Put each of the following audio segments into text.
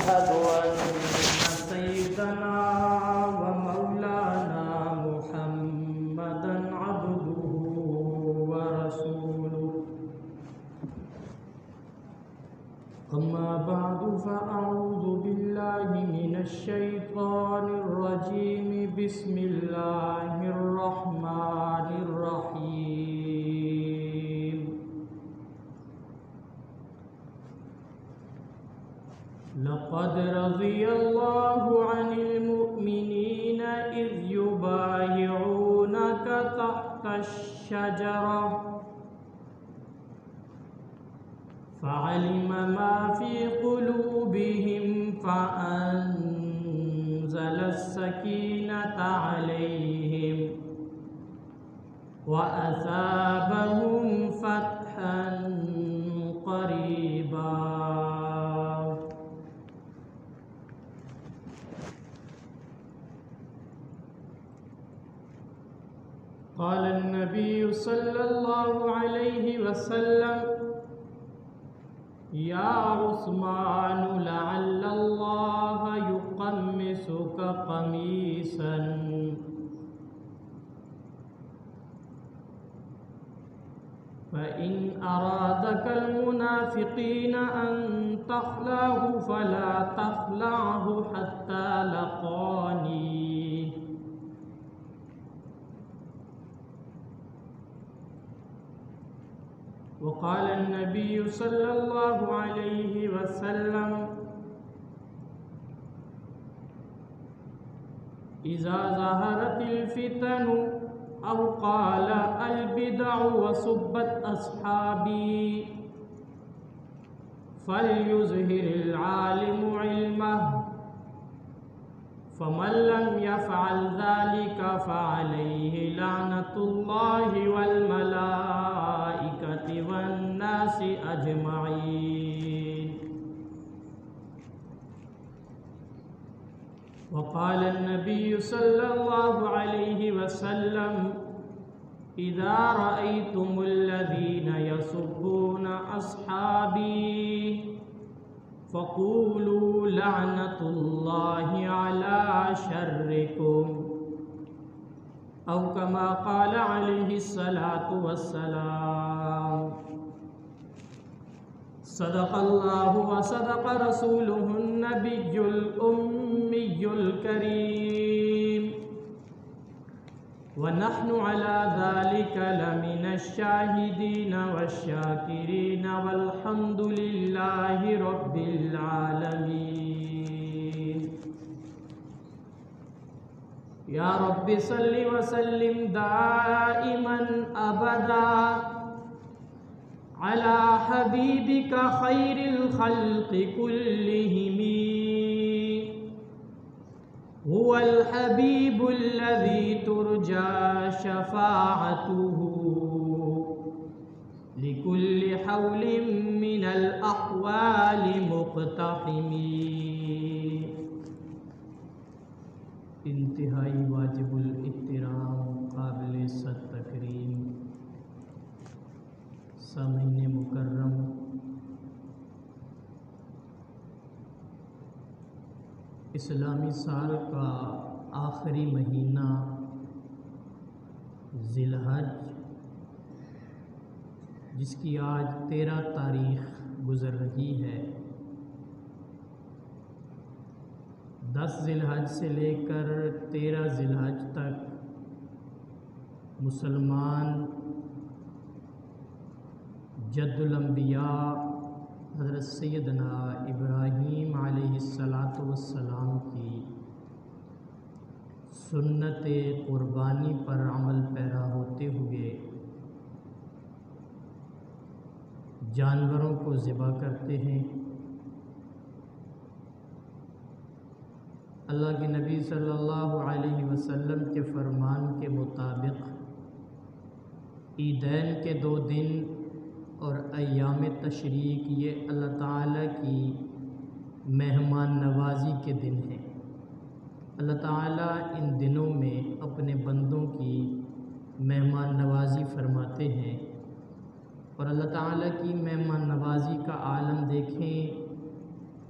وأشهد أن سيدنا ومولانا محمدا عبده ورسوله. أما بعد فأعوذ بالله من الشيطان الرجيم. بسم الله الرحمن الرحيم. لقد رضي الله عن المؤمنين إذ يبايعونك تحت الشجرة فعلم ما في قلوبهم فأنزل السكينة عليهم وأثابهم فتحا قريبا. قال النبي صلى الله عليه وسلم: يا عثمان لعل الله يقمصك قميصا فإن أرادك المنافقين أن تخلعه فلا تخلعه حتى لقاني. وقال النبي صلى الله عليه وسلم: إذا ظهرت الفتن أو قال البدع وسبت أصحابي فليظهر العالم علمه فمن لم يفعل ذلك فعليه لعنة الله والملائكة والناس أجمعين. وقال النبي صلى الله عليه وسلم: إذا رأيتم الذين يسبون أصحابي فقولوا لعنة الله على شركم، أو كما قال عليه الصلاة والسلام. صدق الله وصدق رسوله النبي الأمي الكريم، ونحن على ذلك لمن الشاهدين والشاكرين، والحمد لله رب العالمين. يا رب صل وسلم دائما أبدا على حبيبك خير الخلق كلهم. هو الحبيب الذي ترجى شفاعته لكل حول من الأحوال مقتحم. انتہائی واجب الاحترام، قابل صد تکریم سامعین مکرم، اسلامی سال کا آخری مہینہ ذی الحج، جس کی آج 13 تاریخ گزر رہی ہے، 10 ذی الحج سے لے کر 13 ذی الحج تک مسلمان جد الانبیاء حضرت سیدنا ابراہیم علیہ السلام کی سنت قربانی پر عمل پیرا ہوتے ہوئے جانوروں کو ذبح کرتے ہیں۔ اللہ کے نبی صلی اللہ علیہ وسلم کے فرمان کے مطابق عیدین کے 2 دن اور ایام تشریق یہ اللہ تعالیٰ کی مہمان نوازی کے دن ہیں۔ اللہ تعالیٰ ان دنوں میں اپنے بندوں کی مہمان نوازی فرماتے ہیں، اور اللہ تعالیٰ کی مہمان نوازی کا عالم دیکھیں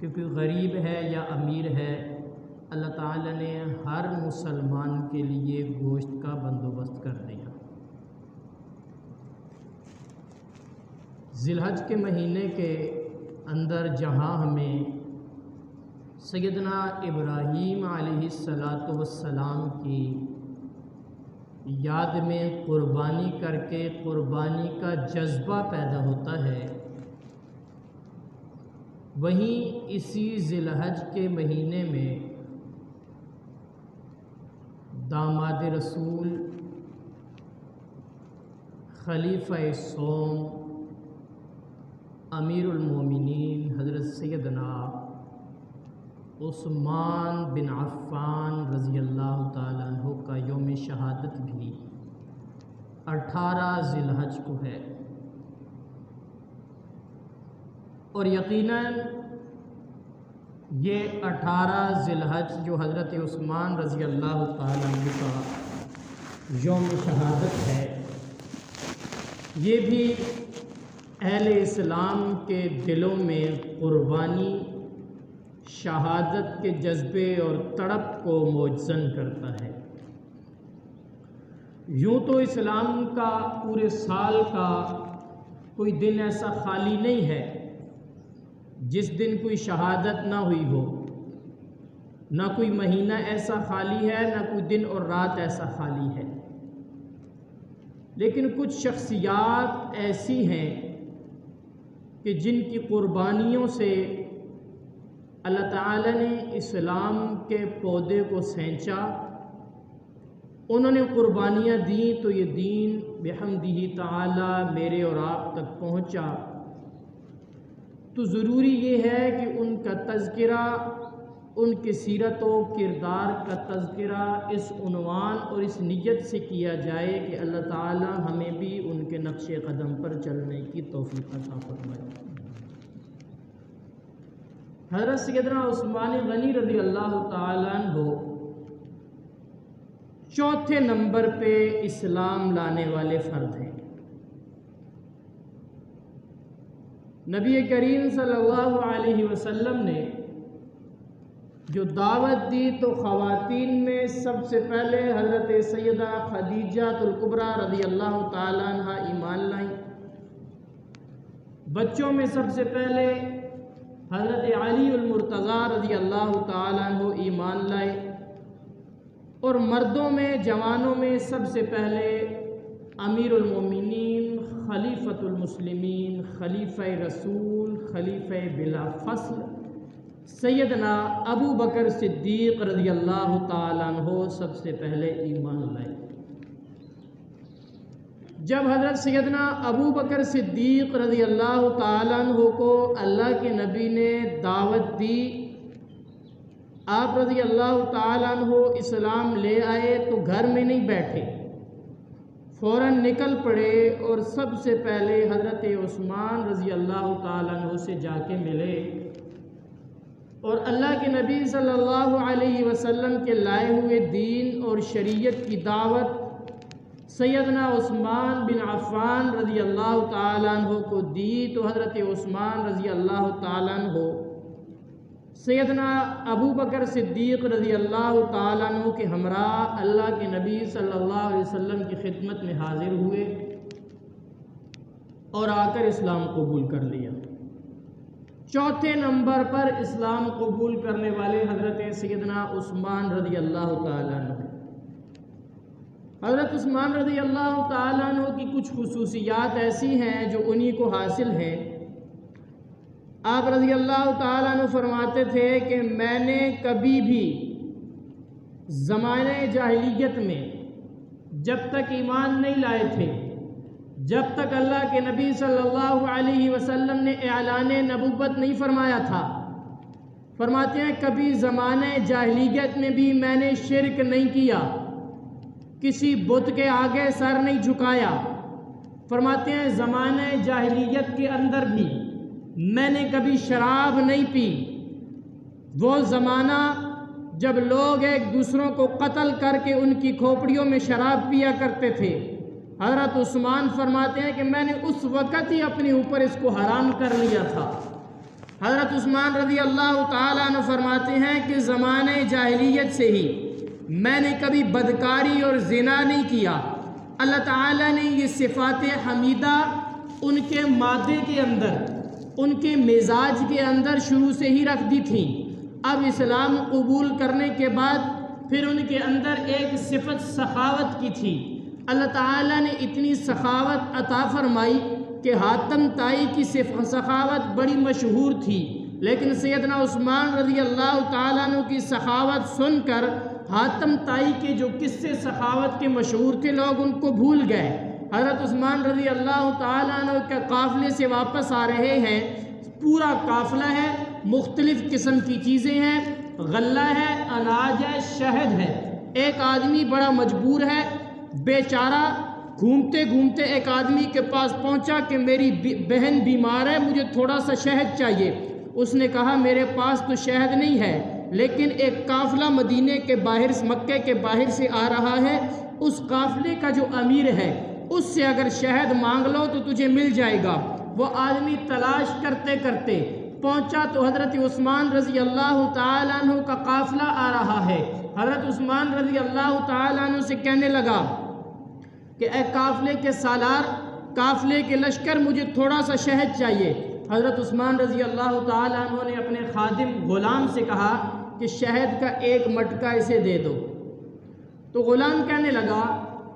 کہ کوئی غریب ہے یا امیر ہے، اللہ تعالیٰ نے ہر مسلمان کے لیے گوشت کا بندوبست کر دیا۔ ذی الحج کے مہینے کے اندر جہاں ہمیں سیدنا ابراہیم علیہ السلام کی یاد میں قربانی کر کے قربانی کا جذبہ پیدا ہوتا ہے، وہیں اسی ذی الحج کے مہینے میں داماد رسول خلیفہ صوم امیر المومنین حضرت سیدنا عثمان بن عفان رضی اللہ تعالیٰ عنہ کا یوم شہادت بھی 18 ذی الحج کو ہے، اور یقیناً یہ 18 ذی الحج جو حضرت عثمان رضی اللہ تعالیٰ عنہ کا یوم شہادت ہے، یہ بھی اہل اسلام کے دلوں میں قربانی، شہادت کے جذبے اور تڑپ کو موجزن کرتا ہے۔ یوں تو اسلام کا پورے سال کا کوئی دن ایسا خالی نہیں ہے جس دن کوئی شہادت نہ ہوئی ہو، نہ کوئی مہینہ ایسا خالی ہے، نہ کوئی دن اور رات ایسا خالی ہے، لیکن کچھ شخصیات ایسی ہیں کہ جن کی قربانیوں سے اللہ تعالیٰ نے اسلام کے پودے کو سینچا، انہوں نے قربانیاں دیں تو یہ دین بحمدہ تعالیٰ میرے اور آپ تک پہنچا۔ تو ضروری یہ ہے کہ ان کا تذکرہ، ان کی سیرت و کردار کا تذکرہ اس عنوان اور اس نیت سے کیا جائے کہ اللہ تعالیٰ ہمیں بھی ان کے نقش قدم پر چلنے کی توفیق عطا فرمائے۔ حضرت سیدنا عثمان غنی رضی اللہ تعالیٰ عنہ چوتھے نمبر پہ اسلام لانے والے فرد ہیں۔ نبی کریم صلی اللہ علیہ وسلم نے جو دعوت دی تو خواتین میں سب سے پہلے حضرت سیدہ خدیجہ الکبریٰ رضی اللہ تعالیٰ عنہ ایمان لائیں، بچوں میں سب سے پہلے حضرت علی المرتضیٰ رضی اللہ تعالیٰ عنہ ایمان لائے، اور مردوں میں جوانوں میں سب سے پہلے امیر المومنین، خلیفۃ المسلمین، خلیفہ رسول، خلیفہ بلا فصل سیدنا ابو بکر صدیق رضی اللہ تعالیٰ عنہ سب سے پہلے ایمان لائے۔ جب حضرت سیدنا ابو بکر صدیق رضی اللہ تعالیٰ عنہ کو اللہ کے نبی نے دعوت دی، آپ رضی اللہ تعالیٰ عنہ اسلام لے آئے تو گھر میں نہیں بیٹھے، فوراً نکل پڑے اور سب سے پہلے حضرت عثمان رضی اللہ تعالیٰ عنہ سے جا کے ملے، اور اللہ کے نبی صلی اللہ علیہ وسلم کے لائے ہوئے دین اور شریعت کی دعوت سیدنا عثمان بن عفان رضی اللہ تعالیٰ عنہ کو دی تو حضرت عثمان رضی اللہ تعالیٰ عنہ سیدنا ابو بکر صدیق رضی اللہ تعالیٰ عنہ کے ہمراہ اللہ کے نبی صلی اللہ علیہ وسلم کی خدمت میں حاضر ہوئے اور آ کر اسلام قبول کر لیا۔ چوتھے نمبر پر اسلام قبول کرنے والے حضرت سیدنا عثمان رضی اللہ تعالیٰ عنہ۔ حضرت عثمان رضی اللہ تعالیٰ عنہ کی کچھ خصوصیات ایسی ہیں جو انہی کو حاصل ہیں۔ آپ رضی اللہ تعالیٰ عنہ فرماتے تھے کہ میں نے کبھی بھی زمانہ جاہلیت میں جب تک ایمان نہیں لائے تھے، جب تک اللہ کے نبی صلی اللہ علیہ وسلم نے اعلان نبوت نہیں فرمایا تھا، فرماتے ہیں کبھی زمانہ جاہلیت میں بھی میں نے شرک نہیں کیا، کسی بت کے آگے سر نہیں جھکایا۔ فرماتے ہیں زمانہ جاہلیت کے اندر بھی میں نے کبھی شراب نہیں پی۔ وہ زمانہ جب لوگ ایک دوسروں کو قتل کر کے ان کی کھوپڑیوں میں شراب پیا کرتے تھے، حضرت عثمان فرماتے ہیں کہ میں نے اس وقت ہی اپنے اوپر اس کو حرام کر لیا تھا۔ حضرت عثمان رضی اللہ تعالیٰ عنہ فرماتے ہیں کہ زمانے جاہلیت سے ہی میں نے کبھی بدکاری اور زنا نہیں کیا۔ اللہ تعالیٰ نے یہ صفات حمیدہ ان کے مادے کے اندر، ان کے مزاج کے اندر شروع سے ہی رکھ دی تھیں۔ اب اسلام قبول کرنے کے بعد پھر ان کے اندر ایک صفت سخاوت کی تھی۔ اللہ تعالیٰ نے اتنی سخاوت عطا فرمائی کہ حاتم طائی کی سخاوت بڑی مشہور تھی، لیکن سیدنا عثمان رضی اللہ تعالیٰ عنہ کی سخاوت سن کر حاتم طائی کے جو قصے سخاوت کے مشہور تھے لوگ ان کو بھول گئے۔ حضرت عثمان رضی اللہ تعالیٰ عنہ کے قافلے سے واپس آ رہے ہیں، پورا قافلہ ہے، مختلف قسم کی چیزیں ہیں، غلہ ہے، اناج ہے، شہد ہے۔ ایک آدمی بڑا مجبور ہے، بیچارہ گھومتے گھومتے ایک آدمی کے پاس پہنچا کہ میری بہن بیمار ہے، مجھے تھوڑا سا شہد چاہیے۔ اس نے کہا میرے پاس تو شہد نہیں ہے، لیکن ایک قافلہ مدینے کے باہر، مکے کے باہر سے آ رہا ہے، اس قافلے کا جو امیر ہے اس سے اگر شہد مانگ لو تو تجھے مل جائے گا۔ وہ آدمی تلاش کرتے کرتے پہنچا تو حضرت عثمان رضی اللہ تعالیٰ عنہ کا قافلہ آ رہا ہے۔ حضرت عثمان رضی اللہ تعالیٰ عنہ سے کہنے لگا کہ اے قافلے کے سالار، قافلے کے لشکر، مجھے تھوڑا سا شہد چاہیے۔ حضرت عثمان رضی اللہ تعالیٰ عنہ نے اپنے خادم غلام سے کہا کہ شہد کا ایک مٹکا اسے دے دو۔ تو غلام کہنے لگا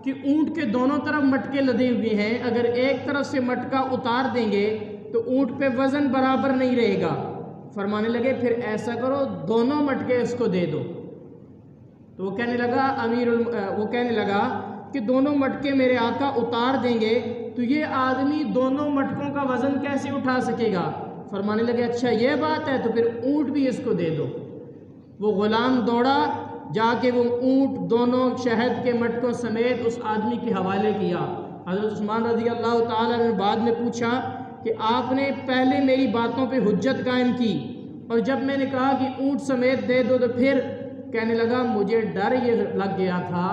کہ اونٹ کے دونوں طرف مٹکے لدے ہوئے ہیں، اگر ایک طرف سے مٹکا اتار دیں گے تو اونٹ پہ وزن برابر نہیں رہے گا۔ فرمانے لگے پھر ایسا کرو دونوں مٹکے اس کو دے دو۔ تو وہ کہنے لگا کہ دونوں مٹکے میرے آقا اتار دیں گے تو یہ آدمی دونوں مٹکوں کا وزن کیسے اٹھا سکے گا؟ فرمانے لگے اچھا یہ بات ہے تو پھر اونٹ بھی اس کو دے دو۔ وہ غلام دوڑا، جا کے وہ اونٹ دونوں شہد کے مٹکوں سمیت اس آدمی کے حوالے کیا۔ حضرت عثمان رضی اللہ تعالیٰ نے بعد میں پوچھا کہ آپ نے پہلے میری باتوں پہ حجت قائم کی اور جب میں نے کہا کہ اونٹ سمیت دے دو تو پھر؟ کہنے لگا مجھے ڈر یہ لگ گیا تھا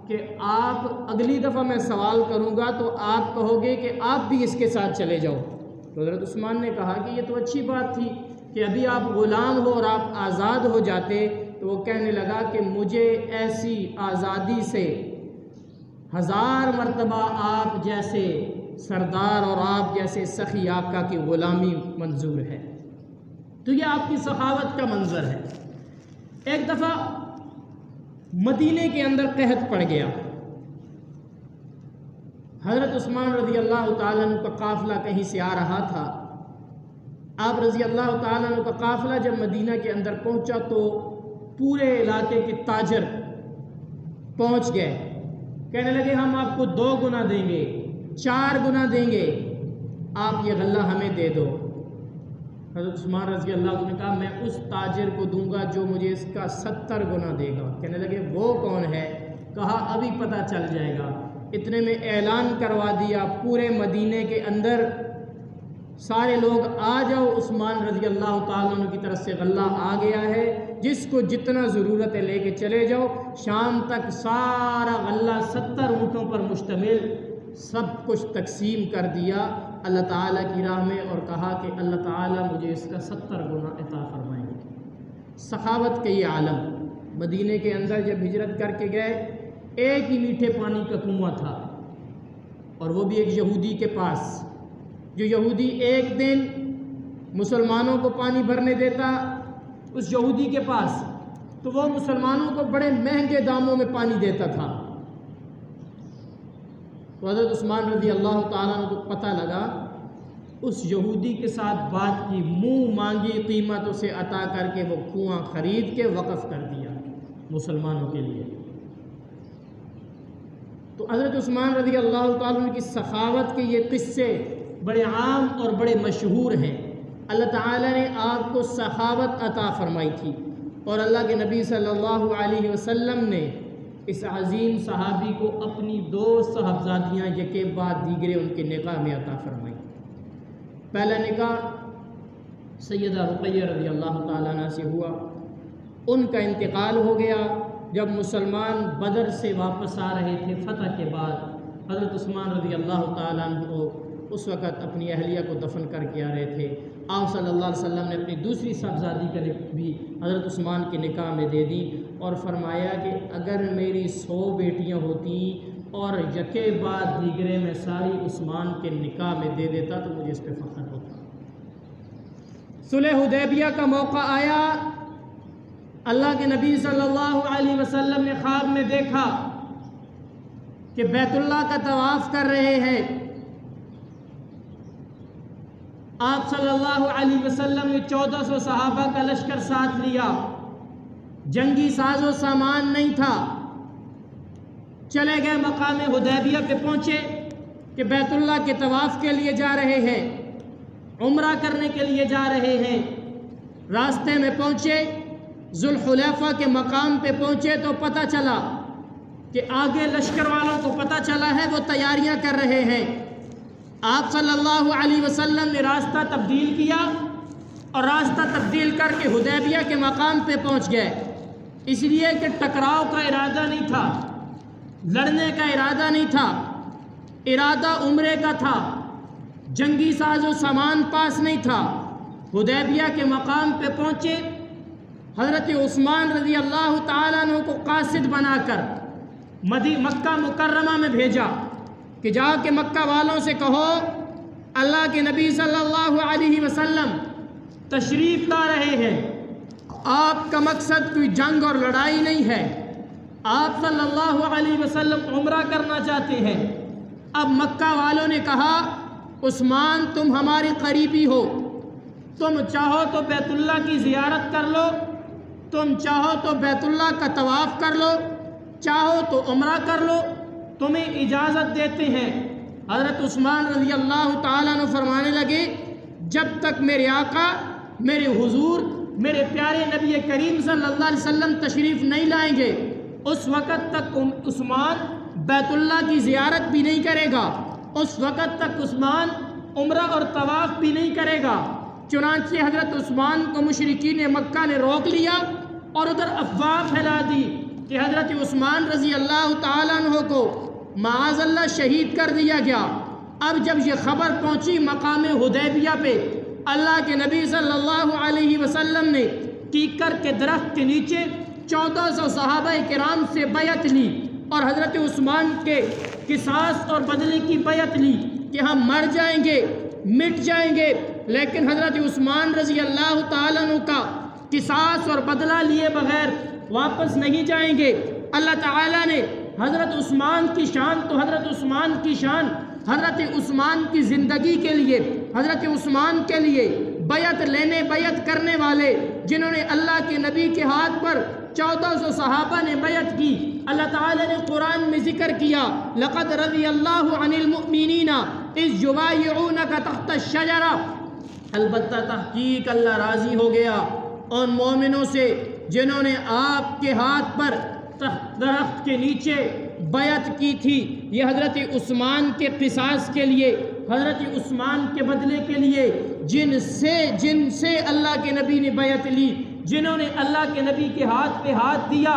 کہ آپ اگلی دفعہ میں سوال کروں گا تو آپ کہو گے کہ آپ بھی اس کے ساتھ چلے جاؤ۔ تو حضرت عثمان نے کہا کہ یہ تو اچھی بات تھی کہ ابھی آپ غلام ہو اور آپ آزاد ہو جاتے۔ تو وہ کہنے لگا کہ مجھے ایسی آزادی سے 1000 مرتبہ آپ جیسے سردار اور آپ جیسے سخی آقا کی غلامی منظور ہے۔ تو یہ آپ کی سخاوت کا منظر ہے۔ ایک دفعہ مدینے کے اندر قحط پڑ گیا۔ حضرت عثمان رضی اللہ تعالیٰ عنہ کا قافلہ کہیں سے آ رہا تھا۔ آپ رضی اللہ تعالیٰ عنہ کا قافلہ جب مدینہ کے اندر پہنچا تو پورے علاقے کے تاجر پہنچ گئے، کہنے لگے ہم آپ کو 2 گنا دیں گے، 4 گنا دیں گے، آپ یہ غلہ ہمیں دے دو۔ حضرت عثمان رضی اللہ عنہ نے کہا میں اس تاجر کو دوں گا جو مجھے اس کا 70 گنا دے گا۔ کہنے لگے وہ کون ہے؟ کہا ابھی پتہ چل جائے گا۔ اتنے میں اعلان کروا دیا پورے مدینے کے اندر، سارے لوگ آ جاؤ، عثمان رضی اللہ تعالیٰ عنہ کی طرف سے غلہ آ گیا ہے، جس کو جتنا ضرورت ہے لے کے چلے جاؤ۔ شام تک سارا غلہ 70 اونٹوں پر مشتمل سب کچھ تقسیم کر دیا اللہ تعالیٰ کی راہ میں اور کہا کہ اللہ تعالیٰ مجھے اس کا 70 گنا عطا فرمائیں گے۔ سخاوت کا یہ عالم۔ مدینے کے اندر جب ہجرت کر کے گئے، ایک ہی میٹھے پانی کا کنواں تھا اور وہ بھی ایک یہودی کے پاس، جو یہودی ایک دن مسلمانوں کو پانی بھرنے دیتا اس یہودی کے پاس، تو وہ مسلمانوں کو بڑے مہنگے داموں میں پانی دیتا تھا۔ تو حضرت عثمان رضی اللہ تعالیٰ عنہ کو پتہ لگا، اس یہودی کے ساتھ بات کی، منہ مانگی قیمت اسے عطا کر کے وہ کنواں خرید کے وقف کر دیا مسلمانوں کے لیے۔ تو حضرت عثمان رضی اللہ تعالیٰ عنہ کی سخاوت کے یہ قصے بڑے عام اور بڑے مشہور ہیں۔ اللہ تعالیٰ نے آپ کو سخاوت عطا فرمائی تھی اور اللہ کے نبی صلی اللہ علیہ وسلم نے اس عظیم صحابی کو اپنی 2 صاحبزادیاں یکے بعد دیگرے ان کے نکاح میں عطا فرمائی۔ پہلا نکاح سیدہ رقیہ رضی اللہ تعالیٰ عنہ سے ہوا، ان کا انتقال ہو گیا جب مسلمان بدر سے واپس آ رہے تھے فتح کے بعد۔ حضرت عثمان رضی اللہ تعالیٰ عنہ اس وقت اپنی اہلیہ کو دفن کر کے آ رہے تھے آپ صلی اللہ علیہ وسلم نے اپنی دوسری صاحبزادی کا بھی حضرت عثمان کے نکاح میں دے دی اور فرمایا کہ اگر میری 100 بیٹیاں ہوتی اور یکے بعد دیگرے میں ساری عثمان کے نکاح میں دے دیتا تو مجھے اس پہ فخر ہوتا۔ صلح حدیبیہ کا موقع آیا، اللہ کے نبی صلی اللہ علیہ وسلم نے خواب میں دیکھا کہ بیت اللہ کا طواف کر رہے ہیں۔ آپ صلی اللہ علیہ وسلم نے 1400 صحابہ کا لشکر ساتھ لیا، جنگی ساز و سامان نہیں تھا، چلے گئے مقام حدیبیہ پہ پہنچے کہ بیت اللہ کے طواف کے لیے جا رہے ہیں، عمرہ کرنے کے لیے جا رہے ہیں۔ راستے میں پہنچے، ذوالحلیفہ کے مقام پہ پہنچے تو پتہ چلا کہ آگے لشکر والوں کو پتہ چلا ہے وہ تیاریاں کر رہے ہیں۔ آپ صلی اللہ علیہ وسلم نے راستہ تبدیل کیا اور راستہ تبدیل کر کے حدیبیہ کے مقام پہ پہنچ گئے، اس لیے کہ ٹکراؤ کا ارادہ نہیں تھا، لڑنے کا ارادہ نہیں تھا، ارادہ عمرے کا تھا، جنگی ساز و سامان پاس نہیں تھا۔ حدیبیہ کے مقام پہ پہنچے، حضرت عثمان رضی اللہ تعالیٰ عنہ کو قاصد بنا کر مکہ مکرمہ میں بھیجا کہ جا کے مکہ والوں سے کہو اللہ کے نبی صلی اللہ علیہ وسلم تشریف لا رہے ہیں، آپ کا مقصد کوئی جنگ اور لڑائی نہیں ہے، آپ صلی اللہ علیہ وسلم عمرہ کرنا چاہتے ہیں۔ اب مکہ والوں نے کہا عثمان تم ہماری قریبی ہو، تم چاہو تو بیت اللہ کی زیارت کر لو، تم چاہو تو بیت اللہ کا طواف کر لو، چاہو تو عمرہ کر لو، تمہیں اجازت دیتے ہیں۔ حضرت عثمان رضی اللہ تعالیٰ عنہ فرمانے لگے جب تک میرے آقا، میرے حضور، میرے پیارے نبی کریم صلی اللہ علیہ وسلم تشریف نہیں لائیں گے اس وقت تک عثمان بیت اللہ کی زیارت بھی نہیں کرے گا، اس وقت تک عثمان عمرہ اور طواف بھی نہیں کرے گا۔ چنانچہ حضرت عثمان کو مشرکین مکہ نے روک لیا اور ادھر افواہ پھیلا دی کہ حضرت عثمان رضی اللہ تعالیٰ عنہ کو معاذ اللہ شہید کر دیا گیا۔ اب جب یہ خبر پہنچی مقام حدیبیہ پہ، اللہ کے نبی صلی اللہ علیہ وسلم نے کیکر کے درخت کے نیچے 1400 صحابہ کرام سے بیعت لی اور حضرت عثمان کے قصاص اور بدلے کی بیعت لی کہ ہم مر جائیں گے، مٹ جائیں گے، لیکن حضرت عثمان رضی اللہ تعالیٰ عنہ کا قصاص اور بدلہ لیے بغیر واپس نہیں جائیں گے۔ اللہ تعالیٰ نے حضرت عثمان کی شان تو حضرت عثمان کی شان، حضرت عثمان کی زندگی کے لیے، حضرت عثمان کے لیے بیعت کرنے والے جنہوں نے اللہ کے نبی کے ہاتھ پر 1400 صحابہ نے بیعت کی، اللہ تعالیٰ نے قرآن میں ذکر کیا لقد رضی اللہ عن المؤمنین اذ یبایعونک تحت الشجرہ، البتہ تحقیق اللہ راضی ہو گیا ان مومنوں سے جنہوں نے آپ کے ہاتھ پر درخت کے نیچے بیعت کی تھی۔ یہ حضرت عثمان کے قصاص کے لیے، حضرت عثمان کے بدلے کے لیے جن سے اللہ کے نبی نے بیعت لی، جنہوں نے اللہ کے نبی کے ہاتھ پہ ہاتھ دیا،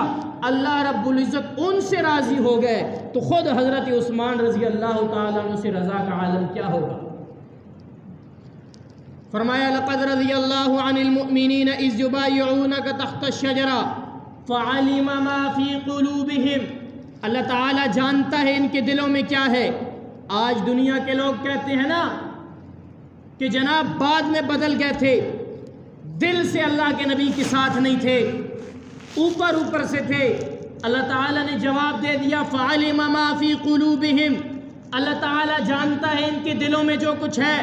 اللہ رب العزت ان سے راضی ہو گئے تو خود حضرت عثمان رضی اللہ تعالیٰ عنہ سے رضا کا عالم کیا ہوگا۔ فرمایا لقد رضی اللہ عن المؤمنین اذ یبایعونک تحت الشجرہ فعلم ما فی قلوبہم، اللہ تعالیٰ جانتا ہے ان کے دلوں میں کیا ہے۔ آج دنیا کے لوگ کہتے ہیں نا کہ جناب بعد میں بدل گئے تھے، دل سے اللہ کے نبی کے ساتھ نہیں تھے، اوپر سے تھے۔ اللہ تعالیٰ نے جواب دے دیا فعلم ما فی قلوبہم، اللہ تعالیٰ جانتا ہے ان کے دلوں میں جو کچھ ہے،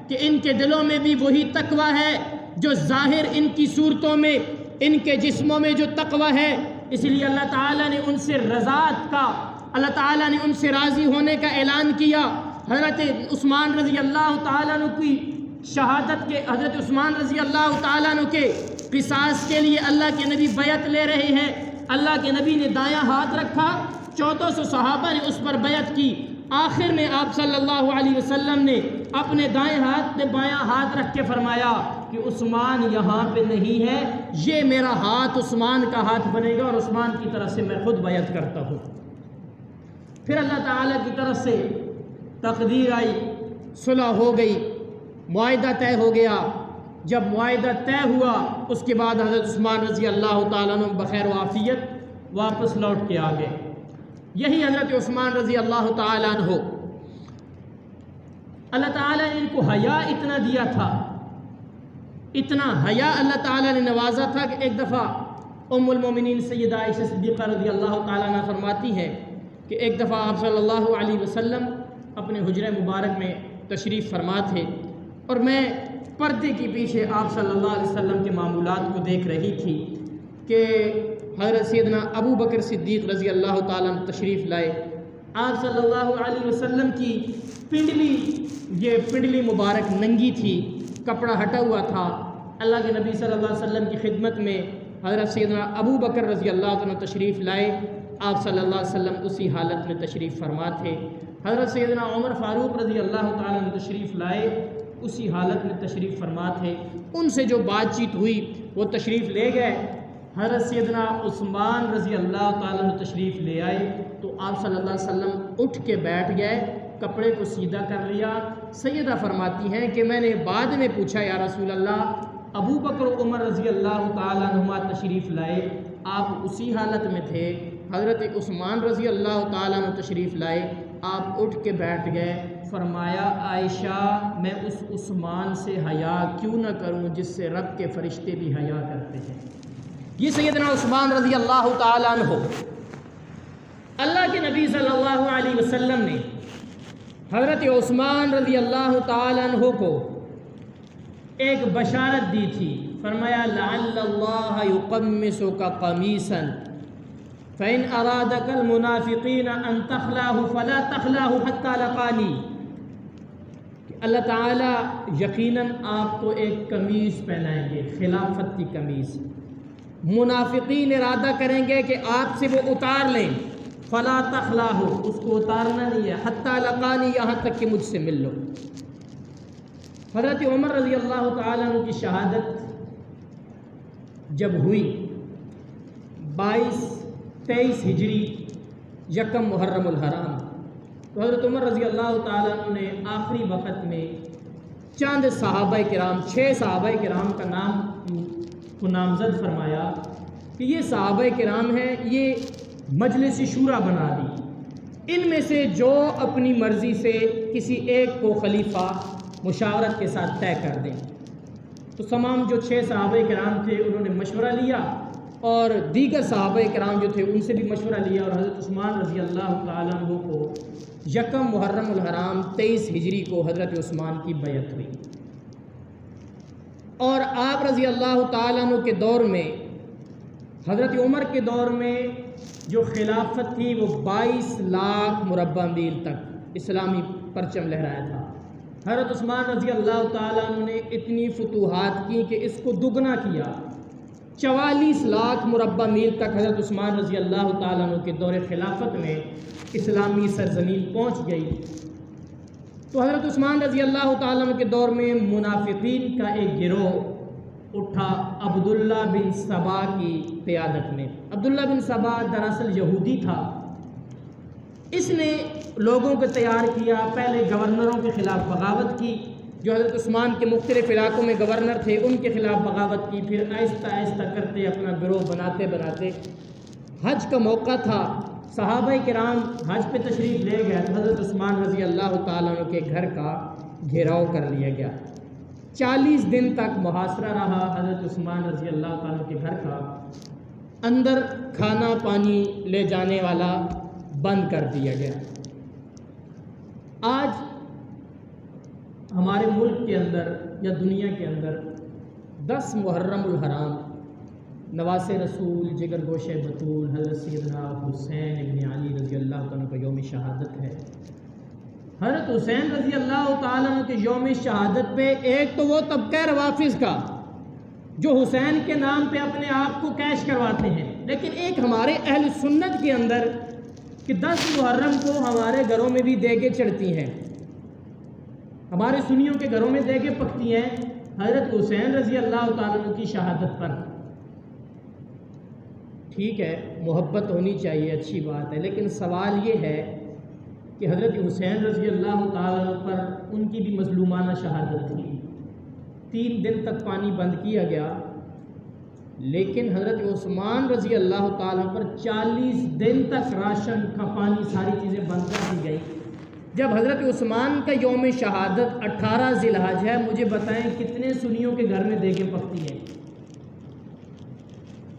کہ ان کے دلوں میں بھی وہی تقوی ہے جو ظاہر ان کی صورتوں میں، ان کے جسموں میں جو تقوی ہے۔ اس لیے اللہ تعالیٰ نے ان سے رضاعت کا، اللہ تعالیٰ نے ان سے راضی ہونے کا اعلان کیا۔ حضرت عثمان رضی اللہ تعالیٰ عنہ کی شہادت کے، حضرت عثمان رضی اللہ تعالیٰ عنہ کے قصاص کے لیے اللہ کے نبی بیعت لے رہے ہیں۔ اللہ کے نبی نے دایاں ہاتھ رکھا، 1400 صحابہ نے اس پر بیعت کی۔ آخر میں آپ صلی اللہ علیہ وسلم نے اپنے دائیں ہاتھ پہ بایاں ہاتھ رکھ کے فرمایا کہ عثمان یہاں پہ نہیں ہے، یہ میرا ہاتھ عثمان کا ہاتھ بنے گا اور عثمان کی طرف سے میں خود بیعت کرتا ہوں۔ پھر اللہ تعالیٰ کی طرف سے تقدیر آئی، صلح ہو گئی، معاہدہ طے ہو گیا، جب معاہدہ طے ہوا اس کے بعد حضرت عثمان رضی اللہ تعالیٰ عنہ بخیر و عافیت واپس لوٹ کے آ گئے۔ یہی حضرت عثمان رضی اللہ تعالیٰ عنہ، اللہ تعالیٰ نے ان کو حیا اتنا دیا تھا، اتنا حیا اللہ تعالیٰ نے نوازا تھا کہ ایک دفعہ ام المومنین سیدہ عائشہ صدیقہ رضی اللہ تعالیٰ عنہ فرماتی ہیں کہ ایک دفعہ آپ صلی اللہ علیہ وسلم اپنے حجرہ مبارک میں تشریف فرما تھے اور میں پردے کے پیچھے آپ صلی اللہ علیہ وسلم کے معمولات کو دیکھ رہی تھی کہ حضرت سیدنا ابو بکر صدیق رضی اللہ تعالیٰ عنہ تشریف لائے۔ آپ صلی اللہ علیہ وسلم کی پنڈلی مبارک ننگی تھی، کپڑا ہٹا ہوا تھا۔ اللہ کے نبی صلی اللہ علیہ وسلم کی خدمت میں حضرت سیدنا ابو بکر رضی اللہ عنہ تشریف لائے، آپ صلی اللہ علیہ وسلم اسی حالت میں تشریف فرما تھے۔ حضرت سیدنا عمر فاروق رضی اللہ تعالیٰ عنہ تشریف لائے، اسی حالت میں تشریف فرما تھے۔ ان سے جو بات چیت ہوئی وہ تشریف لے گئے۔ حضرت سیدنا عثمان رضی اللہ تعالیٰ عنہ تشریف لے آئے تو آپ صلی اللہ علیہ وسلم اٹھ کے بیٹھ گئے، کپڑے کو سیدھا کر لیا۔ سیدہ فرماتی ہیں کہ میں نے بعد میں پوچھا یا رسول اللہ، ابو بکر و عمر رضی اللہ تعالیٰ عنہما تشریف لائے، آپ اسی حالت میں تھے۔ حضرت عثمان رضی اللہ تعالیٰ عنہ تشریف لائے، آپ اٹھ کے بیٹھ گئے۔ فرمایا عائشہ میں اس عثمان سے حیا کیوں نہ کروں جس سے رب کے فرشتے بھی حیا کرتے ہیں۔ یہ سیدنا عثمان رضی اللہ تعالیٰ عنہ، اللہ کے نبی صلی اللہ علیہ وسلم نے حضرت عثمان رضی اللہ تعالیٰ عنہ کو ایک بشارت دی تھی۔ فرمایا لعل اللہ یقمصک قمیصا فإن ارادک المنافقین ان تخلاه فلا تخلاه حتى لقانی، اللہ تعالیٰ یقیناً آپ کو ایک قمیص پہنائیں گے، خلافت کی قمیص۔ منافقین ارادہ کریں گے کہ آپ سے وہ اتار لیں، فلا تخلاه، اس کو اتارنا نہیں ہے، حتی لقانی، یہاں تک کہ مجھ سے مل لو۔ حضرت عمر رضی اللہ تعالیٰ عنہ کی شہادت جب ہوئی 22-23 ہجری یکم محرم الحرام، تو حضرت عمر رضی اللہ تعالیٰ عنہ نے آخری وقت میں چند صحابہ کرام، 6 صحابہ کرام کا نام کو نامزد فرمایا کہ یہ صحابہ کرام ہیں، یہ مجلس شورا بنا دی، ان میں سے جو اپنی مرضی سے کسی ایک کو خلیفہ مشاورت کے ساتھ طے کر دیں۔ تو تمام جو 6 صحابہ کرام تھے انہوں نے مشورہ لیا اور دیگر صحابہ کرام جو تھے ان سے بھی مشورہ لیا، اور حضرت عثمان رضی اللہ تعالیٰ عنہ کو یکم محرم الحرام 23 ہجری کو حضرت عثمان کی بیعت ہوئی۔ اور آپ رضی اللہ تعالیٰ عنہ کے دور میں، حضرت عمر کے دور میں جو خلافت تھی وہ 22 لاکھ مربع میل تک اسلامی پرچم لہرایا تھا۔ حضرت عثمان رضی اللہ تعالیٰ عنہ نے اتنی فتوحات کی کہ اس کو دگنا کیا، 44 لاکھ مربع میل تک حضرت عثمان رضی اللہ تعالیٰ عنہ کے دور خلافت میں اسلامی سرزمین پہنچ گئی۔ تو حضرت عثمان رضی اللہ تعالیٰ عنہ کے دور میں منافقین کا ایک گروہ اٹھا عبداللہ بن سبا کی قیادت میں۔ عبداللہ بن سبا دراصل یہودی تھا، اس نے لوگوں کو تیار کیا، پہلے گورنروں کے خلاف بغاوت کی، جو حضرت عثمان کے مختلف علاقوں میں گورنر تھے ان کے خلاف بغاوت کی، پھر آہستہ آہستہ کرتے اپنا گروہ بناتے بناتے حج کا موقع تھا، صحابہ کرام حج پہ تشریف لے گئے تو حضرت عثمان رضی اللہ تعالیٰ عنہ کے گھر کا گھیراؤ کر لیا گیا۔ 40 دن تک محاصرہ رہا حضرت عثمان رضی اللہ تعالیٰ عنہ کے گھر کا، اندر کھانا پانی لے جانے والا بند کر دیا گیا۔ آج ہمارے ملک کے اندر یا دنیا کے اندر 10 محرم الحرام نواس رسول جگر گوش بطول حضرت سیدنا حسین ابن علی رضی اللہ تعالیٰ کا یوم شہادت ہے۔ حضرت حسین رضی اللہ تعالیٰ عنہ کے یوم شہادت پہ ایک تو وہ طبقہ روافض کا جو حسین کے نام پہ اپنے آپ کو کیش کرواتے ہیں، لیکن ایک ہمارے اہل سنت کے اندر کہ 10 محرم کو ہمارے گھروں میں بھی دیگیں چڑھتی ہیں، ہمارے سنیوں کے گھروں میں دیگیں پکتی ہیں حضرت حسین رضی اللہ تعالیٰ عنہ کی شہادت پر۔ ٹھیک ہے، محبت ہونی چاہیے، اچھی بات ہے، لیکن سوال یہ ہے کہ حضرت حسین رضی اللہ تعالیٰ عنہ پر ان کی بھی مظلومانہ شہادت تھی، 3 دن تک پانی بند کیا گیا، لیکن حضرت عثمان رضی اللہ تعالیٰ پر 40 دن تک راشن کا پانی ساری چیزیں بند کر دی گئی۔ جب حضرت عثمان کا یوم شہادت 18 ذی الحج ہے، مجھے بتائیں کتنے سنیوں کے گھر میں دیگیں پکتی ہیں؟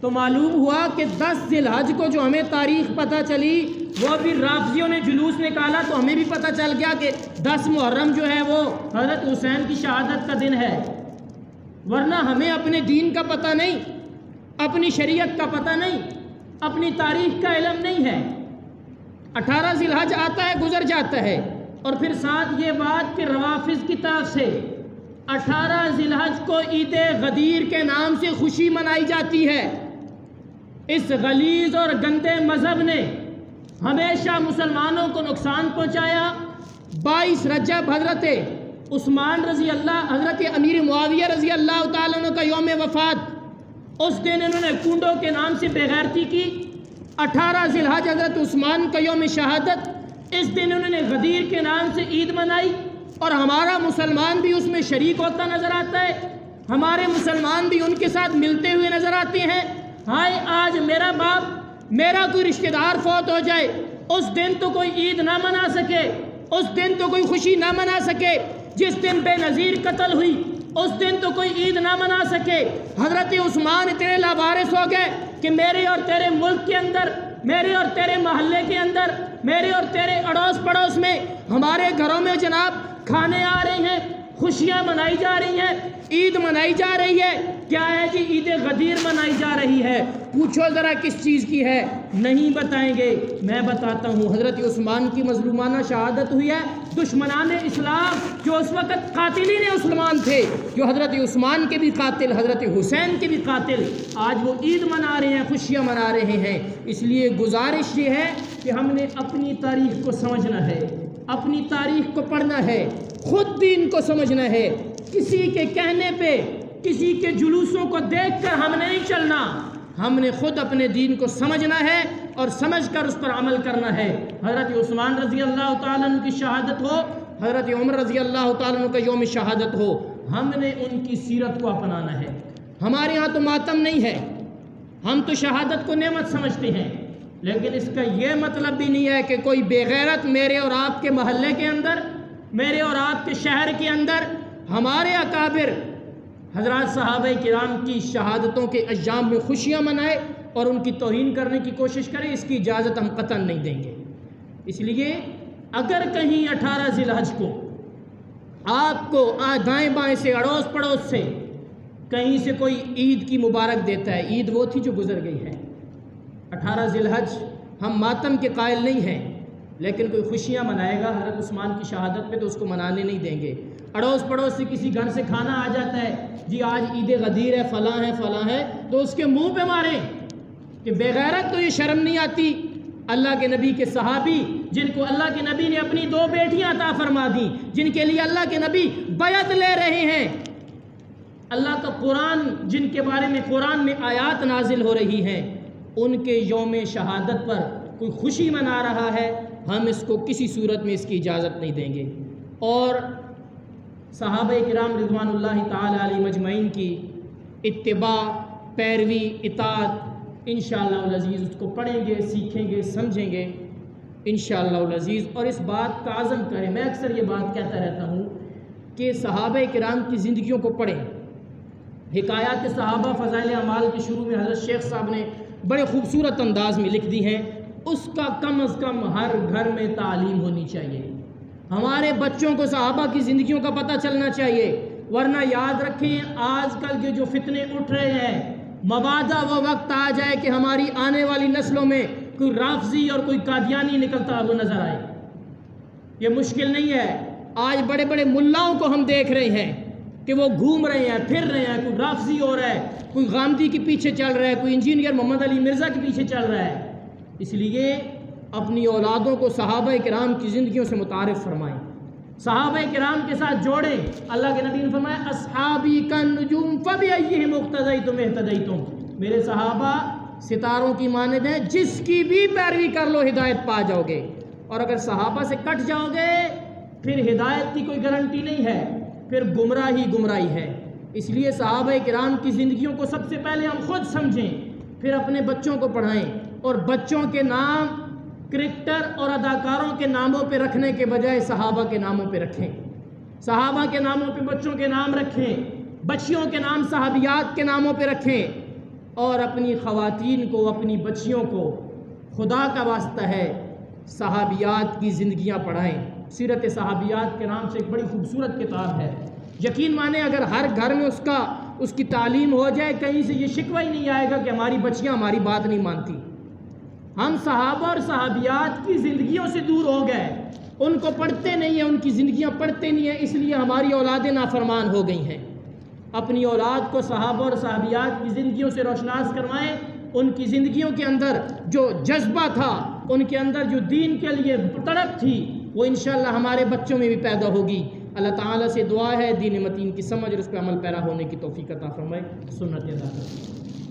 تو معلوم ہوا کہ 10 ذی الحج کو جو ہمیں تاریخ پتہ چلی، وہ بھی رافضیوں نے جلوس نکالا تو ہمیں بھی پتہ چل گیا کہ 10 محرم جو ہے وہ حضرت حسین کی شہادت کا دن ہے، ورنہ ہمیں اپنے دین کا پتہ نہیں، اپنی شریعت کا پتہ نہیں، اپنی تاریخ کا علم نہیں ہے۔ 18 ذی الحج آتا ہے، گزر جاتا ہے، اور پھر ساتھ یہ بات کہ روافض کی طرف سے 18 ذی الحج کو عید غدیر کے نام سے خوشی منائی جاتی ہے۔ اس غلیظ اور گندے مذہب نے ہمیشہ مسلمانوں کو نقصان پہنچایا۔ 22 رجب حضرت عثمان رضی اللہ، حضرت امیر معاویہ رضی اللہ تعالیٰ عنہ کا یوم وفات، اس دن انہوں نے کنڈوں کے نام سے بے غیرتی کی۔ 18 ذی الحج حضرت عثمان کا یوم شہادت، اس دن انہوں نے غدیر کے نام سے عید منائی، اور ہمارا مسلمان بھی اس میں شریک ہوتا نظر آتا ہے، ہمارے مسلمان بھی ان کے ساتھ ملتے ہوئے نظر آتے ہیں۔ ہائے آج میرا باپ، میرا کوئی رشتہ دار فوت ہو جائے، اس دن تو کوئی عید نہ منا سکے، اس دن تو کوئی خوشی نہ منا سکے، جس دن بے نظیر قتل ہوئی اس دن تو کوئی عید نہ منا سکے۔ حضرت عثمان اتنے لاوارث ہو گئے کہ میرے اور تیرے ملک کے اندر، میرے اور تیرے محلے کے اندر، میرے اور تیرے اڑوس پڑوس میں، ہمارے گھروں میں جناب کھانے آ رہے ہیں، خوشیاں منائی جا رہی ہیں، عید منائی جا رہی ہے۔ کیا ہے جی؟ عید غدیر منائی جا رہی ہے۔ پوچھو ذرا کس چیز کی ہے؟ نہیں بتائیں گے، میں بتاتا ہوں۔ حضرت عثمان کی مظلومانہ شہادت ہوئی ہے۔ دشمنان اسلام جو اس وقت قاتلین مسلمان تھے، جو حضرت عثمان کے بھی قاتل، حضرت حسین کے بھی قاتل، آج وہ عید منا رہے ہیں، خوشیاں منا رہے ہیں۔ اس لیے گزارش یہ ہے کہ ہم نے اپنی تاریخ کو سمجھنا ہے، اپنی تاریخ کو پڑھنا ہے، خود دین کو سمجھنا ہے۔ کسی کے کہنے پہ، کسی کے جلوسوں کو دیکھ کر ہم نے نہیں چلنا، ہم نے خود اپنے دین کو سمجھنا ہے اور سمجھ کر اس پر عمل کرنا ہے۔ حضرت عثمان رضی اللہ تعالیٰ عنہ کی شہادت ہو، حضرت عمر رضی اللہ تعالیٰ عنہ کا یوم شہادت ہو، ہم نے ان کی سیرت کو اپنانا ہے۔ ہمارے ہاں تو ماتم نہیں ہے، ہم تو شہادت کو نعمت سمجھتے ہیں، لیکن اس کا یہ مطلب بھی نہیں ہے کہ کوئی بے غیرت میرے اور آپ کے محلے کے اندر، میرے اور آپ کے شہر کے اندر ہمارے اکابر حضرات صحابہ کرام کی شہادتوں کے ایام میں خوشیاں منائے اور ان کی توہین کرنے کی کوشش کرے، اس کی اجازت ہم قطعاً نہیں دیں گے۔ اس لیے اگر کہیں 18 ذی الحج کو آپ کو دائیں بائیں سے، اڑوس پڑوس سے کہیں سے کوئی عید کی مبارک دیتا ہے، عید وہ تھی جو گزر گئی ہے۔ 18 ذی الحج ہم ماتم کے قائل نہیں ہیں، لیکن کوئی خوشیاں منائے گا حضرت عثمان کی شہادت پہ تو اس کو منانے نہیں دیں گے۔ اڑوس پڑوس سے کسی گھر سے کھانا آ جاتا ہے، جی آج عید غدیر ہے، فلاں ہے فلاں ہے، تو اس کے منہ پہ ماریں کہ بے غیرت، تو یہ شرم نہیں آتی؟ اللہ کے نبی کے صحابی جن کو اللہ کے نبی نے اپنی 2 بیٹیاں عطا فرما دیں، جن کے لیے اللہ کے نبی بیعت لے رہے ہیں، اللہ کا قرآن جن کے بارے میں قرآن میں آیات نازل ہو رہی ہیں، ان کے یوم شہادت پر کوئی خوشی منا رہا ہے، ہم اس کو کسی صورت میں اس کی اجازت نہیں دیں گے۔ اور صحابہ کرام رضوان اللہ تعالی علیہ مجمعین کی اتباع، پیروی، اطاعت انشاءاللہ العزیز اس کو پڑھیں گے، سیکھیں گے، سمجھیں گے انشاءاللہ العزیز۔ اور اس بات کا عزم کریں، میں اکثر یہ بات کہتا رہتا ہوں کہ صحابہ کرام کی زندگیوں کو پڑھیں۔ حکایات صحابہ فضائل اعمال کے شروع میں حضرت شیخ صاحب نے بڑے خوبصورت انداز میں لکھ دی ہیں، اس کا کم از کم ہر گھر میں تعلیم ہونی چاہیے۔ ہمارے بچوں کو صحابہ کی زندگیوں کا پتہ چلنا چاہیے، ورنہ یاد رکھیں آج کل کے جو فتنے اٹھ رہے ہیں، مبادا وہ وقت آ جائے کہ ہماری آنے والی نسلوں میں کوئی رافضی اور کوئی قادیانی نکلتا وہ نظر آئے۔ یہ مشکل نہیں ہے، آج بڑے بڑے ملاؤں کو ہم دیکھ رہے ہیں کہ وہ گھوم رہے ہیں، پھر رہے ہیں، کوئی رافضی ہو رہا ہے، کوئی غامدی کے پیچھے چل رہا ہے، کوئی انجینئر محمد علی مرزا کے پیچھے چل رہا ہے۔ اس لیے اپنی اولادوں کو صحابہ کرام کی زندگیوں سے متعارف فرمائیں، صحابہ کرام کے ساتھ جوڑیں۔ اللہ کے نبی نے فرمایا اصحابی کالنجوم فبأیہم اقتدیتم اہتدیتم، میرے صحابہ ستاروں کی مانند ہیں، جس کی بھی پیروی کر لو ہدایت پا جاؤ گے، اور اگر صحابہ سے کٹ جاؤ گے پھر ہدایت کی کوئی گارنٹی نہیں ہے، پھر گمراہی ہے۔ اس لیے صحابہ کرام کی زندگیوں کو سب سے پہلے ہم خود سمجھیں، پھر اپنے بچوں کو پڑھائیں، اور بچوں کے نام کرکٹر اور اداکاروں کے ناموں پہ رکھنے کے بجائے صحابہ کے ناموں پہ رکھیں، صحابہ کے ناموں پہ بچوں کے نام رکھیں، بچیوں کے نام صحابیات کے ناموں پہ رکھیں، اور اپنی خواتین کو، اپنی بچیوں کو خدا کا واسطہ ہے صحابیات کی زندگیاں پڑھائیں۔ سیرت صحابیات کے نام سے ایک بڑی خوبصورت کتاب ہے، یقین مانیں اگر ہر گھر میں اس کی تعلیم ہو جائے، کہیں سے یہ شکوہ ہی نہیں آئے گا کہ ہماری بچیاں ہماری بات نہیں مانتی۔ ہم صحابہ اور صحابیات کی زندگیوں سے دور ہو گئے، ان کو پڑھتے نہیں ہیں، ان کی زندگیاں پڑھتے نہیں ہیں، اس لیے ہماری اولادیں نافرمان ہو گئی ہیں۔ اپنی اولاد کو صحابہ اور صحابیات کی زندگیوں سے روشناس کروائیں، ان کی زندگیوں کے اندر جو جذبہ تھا، ان کے اندر جو دین کے لیے تڑپ تھی، وہ انشاءاللہ ہمارے بچوں میں بھی پیدا ہوگی۔ اللہ تعالیٰ سے دعا ہے دین متین کی سمجھ اور اس پہ عمل پیرا ہونے کی توفیق عطا فرمائے۔ سنت ادا کریں۔